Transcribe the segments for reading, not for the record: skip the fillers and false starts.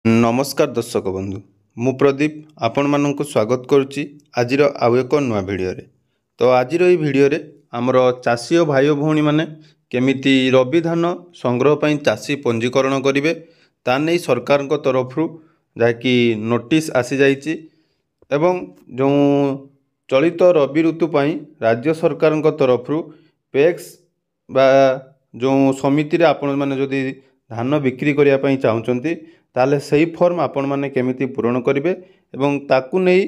नमस्कार दर्शक बंधु मु प्रदीप आपण मानक स्वागत करुच्ची आज आउ एक नुआ भिडियो तो आज भिडियो आमर चाषी और भाई भौणी मैंने केमिति रबी धान संग्रह पर चाषी पंजीकरण करेंगे ता नहीं सरकार तरफ जहाँकि नोटिस आसी जाइए एवं जो चलित रबी ऋतु पर राज्य सरकार तरफ पेक्स बा जो समिति रे आपण मैंने जदि धान बिक्री करने चाहते ताले सही फॉर्म आपण मैंने केमिति पूरण करेंगे एवं ताकू नहीं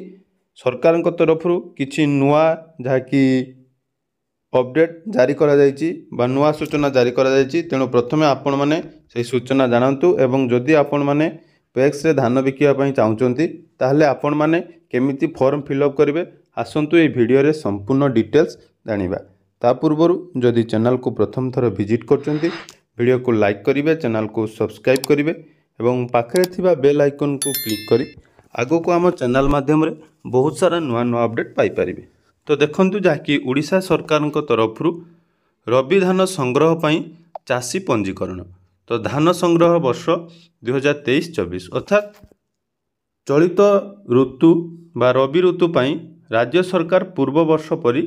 सरकार तरफ किछि नुआ जहाँकि अपडेट जारी करा जायछि बा नुआ सूचना जारी करा जायछि। तेणु प्रथमे आपण मैंने से सूचना जानतु एवं जदि आपण मैंने पैक्स रे धान बिकिया पई चाहउचंती ताहले आपण मैंने केमिति फॉर्म फिलअप करेंगे आसंतु ये वीडियो रे संपूर्ण डिटेल्स जानिबा। ता पूर्वरु जदि चैनल को प्रथम थर विजिट करचंती वीडियो को लाइक करेंगे, चैनल को सब्सक्राइब करेंगे एवं पाखरे थिबा बेल आइकन को क्लिक करी आगो को आम चैनल माध्यम रे बहुत सारा नुआ नुआ अपडेट पाई परिबे। तो देखंतु जाकि ओडिशा सरकार तरफ रबी धान संग्रह पई चाषी पंजीकरण तो धान संग्रह वर्ष 2023-24 अर्थात चलित ऋतु बा रबी ऋतु पई राज्य सरकार पूर्व वर्ष परी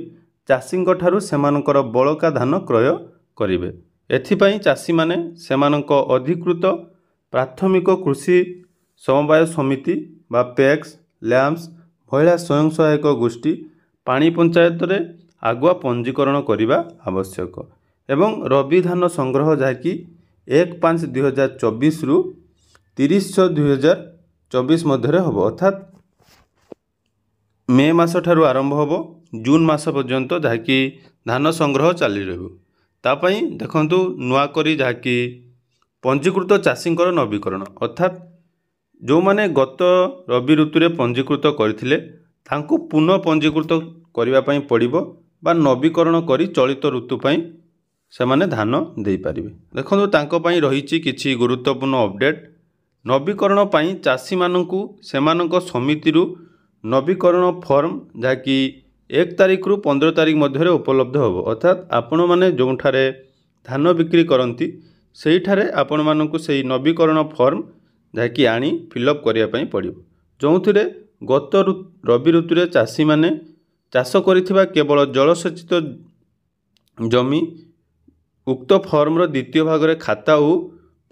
चाषी ठारू सेमानकर बळका धान क्रय करिवे। एथिपई चाषी माने सेमानक अधिकृत प्राथमिक कृषि समवाय समिति बा पैक्स, लैम्प्स, महिला स्वयं सहायक गोष्ठी, पानी पंचायत रे आगुआ पंजीकरण करने आवश्यक एवं रबी धान संग्रह जहाँकि 1/5/2024 रु 30/6/2024 मध्य हम अर्थात मे मास ठारू आरंभ हम जून मास पर्यंत जहाँकि धान संग्रह चली रही देखंतु नुआ करी जहाँकि पंजीकृत चाषी नवीकरण अर्थात जो माने गत रबी ऋतु रे पंजीकृत करथिले तांको पुनः पंजीकृत करने पड़िबो बा नवीकरण करी चलित ऋतु पई सेमाने धान देई पारिबे। देखंतु तांको पई रहिछि किछि गुरुत्वपूर्ण अपडेट नवीकरण पई चाषी माननकु सेमानक समिति रु नवीकरण फॉर्म जाकि 1 तारिख रु 15 तारिख मध्य उपलब्ध होबो अर्थात आपण माने जोंठारे धान बिक्री करंती सेठारे आपण माननकु सेही नवीकरण फॉर्म जहाँकि आनी फिलअप करने पड़ो जो थे गत रबी ऋतु रे चाषी माने चाष करिथिबा केवल जलसेचित जमी उक्त फॉर्म द्वितीय भाग रे खाता और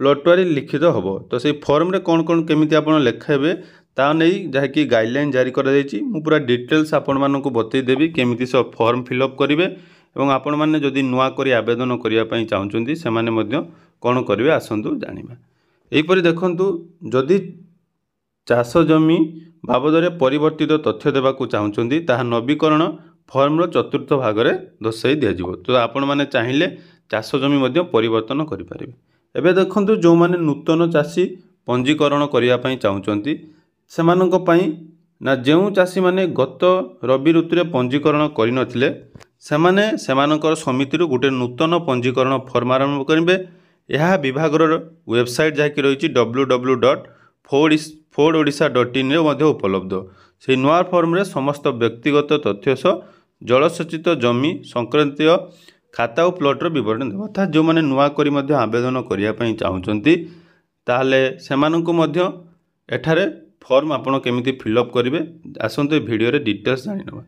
प्लॉटवारी लिखित होबो। तो से फॉर्म रे कौन कौन केमिति आपण लेखाबे ता नहीं जहाँकि गाइडलाइन जारी करा जायछि मु पूरा डिटेल्स आपण माननकु बतई देबी केमिति सब फॉर्म फिलअप करिवे एवं आपण माने जदि नुआ करी आवेदन करिया पई चाहुचंती से माने मध्य कौन करिवे आसंतु जानिबा। एहीपरि देखंतु जदि चाष जमी बाबद परिवर्तित तथ्य देवाकू चाहूँगी ताहा नवीकरण फॉर्म चतुर्थ भाग में दर्शाई दिज्व। तो आपण मैंने चाहिए चाष जमी मध्य परिवर्तन करें। एबे देखंतु जो माने नूतन चाषी पंजीकरण करने चाहूँगी सेमानंक पई ना जो चाषी माने गत रबी ऋतु रे पंजीकरण करनथिले सेमाने सेमानकर समिति गोटे नूतन पंजीकरण फॉर्म आरंभ करेंगे। यह विभाग वेबसाइट जहाँकि रही www.fordodisha.in उपलब्ध से नुआ फॉर्म रे समस्त व्यक्तिगत तथ्य सह जलसेचित जमी संक्रांतीय खाता और प्लॉटर विवरण देव अर्थात जो मैंने नुआ करी मध्य आवेदन करने चाहूँगी ताहले सेमानंकु मध्य एठारे फॉर्म आपण केमिति फिलअप करेंगे आसंतु वीडियो रे डिटेल्स जानिनबा।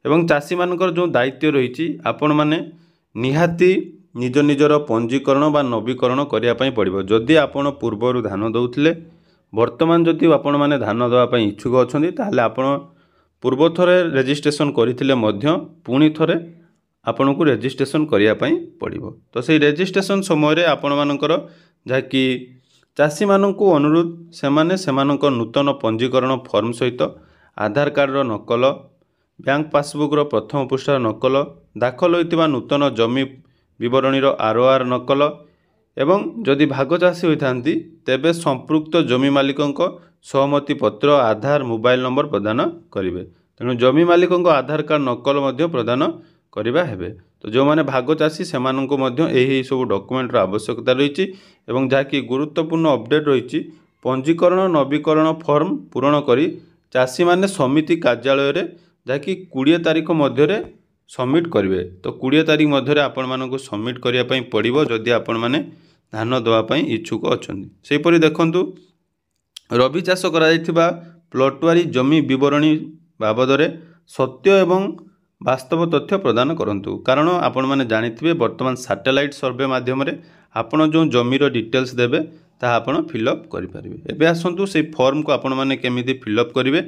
एवं चाषी मानकर जो दायित्व रही आपण माने निहाती निज निजर पंजीकरण बा नवीकरण करने पड़ो। जदि आपण पूर्वर धान दौले वर्तमान जदि आपण माने धान देवाई इच्छुक अच्छा ताहले आपण पूर्व थरे रेजिस्ट्रेशन करथिले मध्य पुणी थरे आपण को रेजिस्ट्रेशन करने पड़ो। तो से रेजिस्ट्रेशन समय रे आपण मानकर जहाँकि चाषी मानकु अनुरोध सेमाने सेमानक नूतन पंजीकरण फॉर्म सहित आधार कार्ड नकल बैंक पासबुक प्रथम पृष्ठार नकल दाखल होइतिबा नूतन जमी विवरणीर आरओआर नकल एवं जदि भाग चाषी होइथांती तेबे संपृक्त जमी मालिकंक सहमति पत्र आधार मोबाइल नंबर प्रदान करिवे। तेणु जमी मालिकंक आधार कार्ड नकल मध्य प्रदान करिबा हेबे। तो जो माने भाग चाषी सेमानंको मध्य एही सब डॉक्यूमेंट आवश्यकता रही एवं जहाँकि गुरुत्वपूर्ण अपडेट रही पंजीकरण नवीकरण फॉर्म पूरण करी चाषी माने समिति कार्यालय रे जहाँकि 20 तारिख मध्य सबमिट करेंगे। तो 20 तारिख मध्य आपण मानक सबमिट करने पड़ो जदि आपण मैंने धान देवाई इच्छुक अच्छा। से देखंतु रबी चाष करा प्लॉटवारी जमी विवरणी बाबद सत्य एवं वास्तव तथ्य प्रदान करंतु। कारण आपण मैंने जानिथिबे वर्तमान सैटेलाइट सर्वे माध्यम आपण जो जमीर डिटेल्स देबे ता आपण फिलअप करेंगे। एबे आसतु से फॉर्म को आपण मैंने केमिति फिलअप करेंगे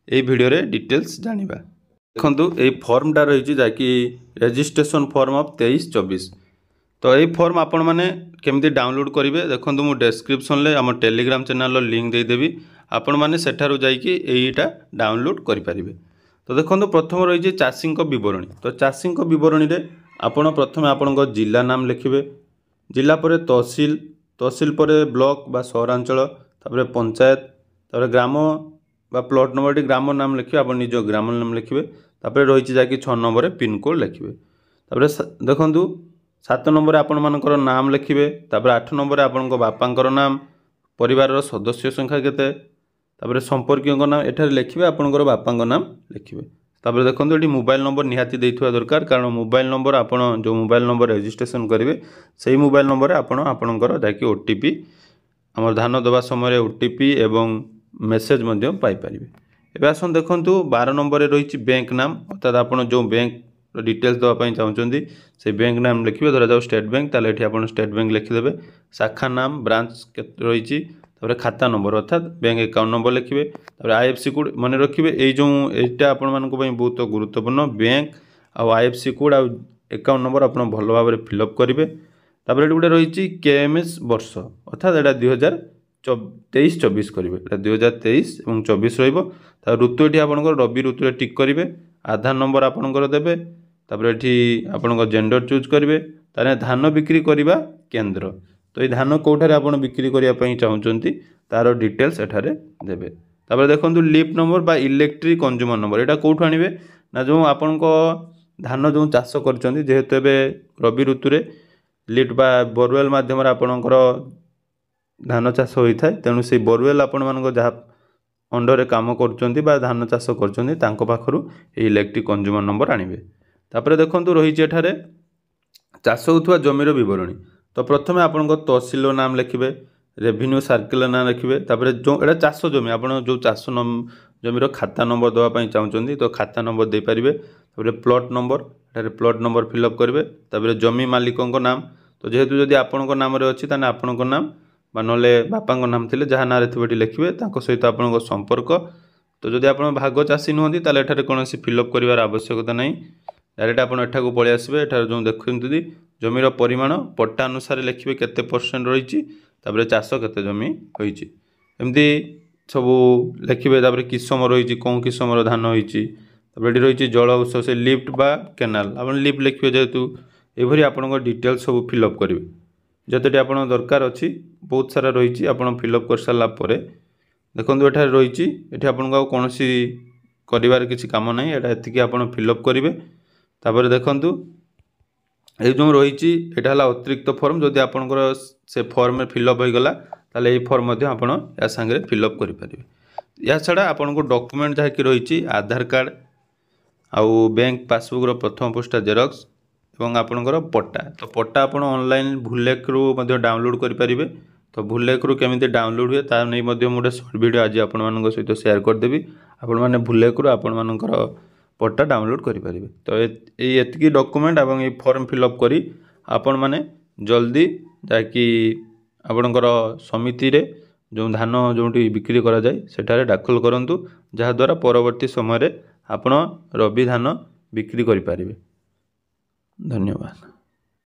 ये वीडियो रे डिटेल्स जानिबा। देखंतु ये फॉर्मटा रही जहाँकि रजिस्ट्रेशन फॉर्म ऑफ 23-24। तो ये फॉर्म आपण मैंने केमिति डाउनलोड करेंगे देखो मु डिस्क्रिप्शन में आम टेलीग्राम चैनल लिंक देदेवी आपण मैंने सेठारु जाइए यहीटा डाउनलोड करेंगे। तो देखो प्रथम रही चाषी बरणी। तो चाषी बरणी में आपण प्रथम आपण जिला नाम लिखिए, जिला पर तहसील, तहसील पर ब्लॉक बा सहरांचल, तापर पंचायत, तापर ग्राम बा प्लॉट नंबर ग्राम नाम लिखिए, आप निज ग्राम नाम लिखिए, तापर रही जहाँकि 6 नंबर पिनकोड लिखिए। तापर देखु 7 नंबर आपण मानकर नाम लिखिए, तापर 8 नंबर आपण बापांकर नाम, परिवार सदस्य संख्या केते, तापर संपर्कीय नाम एठार लिखिए, आपणकर बापांक नाम लिखिए। तापर देखो ये मोबाइल नंबर निहाती देइथुवा दरकार, कारण मोबाइल नंबर आपण जो मोबाइल नंबर रजिस्ट्रेशन करेंगे से मोबाइल नंबर आपणकर जाकि ओटीपी आम धान दबा समय ओटीपी एवं मेसेज पाइपर। एवं आसन देखु 12 नंबर रही बैंक नाम, अर्थात आप जो बैंक डिटेल्स देवाई चाहते से बैंक नाम लिखिए, धरा जाओ स्टेट बैंक ताले एठी आपण स्टेट बैंक लिखिदेवे, शाखा नाम ब्रांच रही, खाता नंबर अर्थात बैंक अकाउंट नंबर लिखिए, आईएफसी कोड मन रखिए। ये जो यहाँ आपण मानक बहुत गुरुत्वपूर्ण bank IFC code account number आप भल भाव में फिलअप करेंगे। तापर ये गोटे रही केएमएस वर्ष अर्थात यहाँ 2023-24 करेंगे, 2023 और 24 ऋतु ये आप रबी ऋतु टिक करेंगे, आधार नंबर आपणकर देवे, तापर ये आपण जेंडर चूज करेंगे, ताने धान बिक्री करने केन्द्र, तो ये धान कौटारे आप बिक्री करने चाहते तार डिटेल्स एठारे देवे। तापर देखो लिप नंबर बा इलेक्ट्रिक कंज्यूमर नंबर यहाँ कौटू आणवे ना जो आपण धान जो चाष कर जेहेतु रबी ऋतु लिफ्ट बा बोरवेल मध्यम आपणकर धान चाष होता है, तेणु से बोरवेल आपण मान जहाँ अंडर काम कर धान चाष कर इलेक्ट्रिक कंज्यूमर नंबर आणवे। तापर देखो रही एठारे चाष होता जमीर विवरणी। तो प्रथम आपण तहसील नाम लिखिए, रेवेन्यू सर्किल नाम लिखिए, तापर जो एटा चाष जमी आप जो चाष जमीर खाता नंबर देवाई चाहते तो खाता नंबर दे पारे, तापर प्लॉट नंबर एठारे प्लॉट नंबर फिलअप करेंगे, तापर जमी मालिकों नाम, तो जेहेतु जदि आपण नाम अच्छी ताने आपण नाम बा नले बापांक नाम थे जहाँ ना थे लिखिए, सहित आपण संपर्क। तो जदि आप भाग चाषी नुहति ताले एठारे कौन फिलअप कर आवश्यकता नहीं, डायरेक्ट आप एठाकू पलि आसबे। एठार जो देखुदी जमीर परिमाण पट्टा अनुसार लिखिए केते परसेंट रही, तापर चाष केते जमी होईची एमती सब लिखिए, तापर किसम रही कौन किसमर धान होईची, तापर रही जल उत्स से लिफ्ट बा केनाल आप लिफ्ट लिखिए, जेहेतु ये आपन डिटेल्स सब फिलअप करेंगे जतटी आप दरकार अच्छी बहुत सारा रही आप फिलअप कर सारापर। देखो ये रही ये आपको कौन कर किसी काम ना, ये आप फिलअप करेंगे। तापर देखु ये जो रही है अतिरिक्त फॉर्म, जदि आपंकर से फॉर्म फिलअप हो गला ताले ये फॉर्म आप सांगे फिलअप करेंगे। या छाड़ा आपको डॉक्यूमेंट जहाँ कि रही आधार कार्ड आउ बैंक पासबुक प्रथम पृष्ठा जेरक्स एवं आपणकर पट्टा। तो पट्टा आप ऑनलाइन भूलेखरू डाउनलोड करेंगे। तो भूलेखरू केमी डाउनलोड हुए ता नहीं गोटे सर्ट वीडियो आज आपण सहित शेयर करदेवी, आपण मैंने भूलेखरू आपणकर पट्टा डाउनलोड करेंगे। तो ये डॉक्यूमेंट और ये फॉर्म फिलअप करी आपण मैंने जल्दी जाकि आपणकर समिति रे जो धान जो बिक्री करा जाए सेठारे दाखल करंतु, जहाद्वारा परवर्ती समय आपण रबी धान बिक्री करें। धन्यवाद।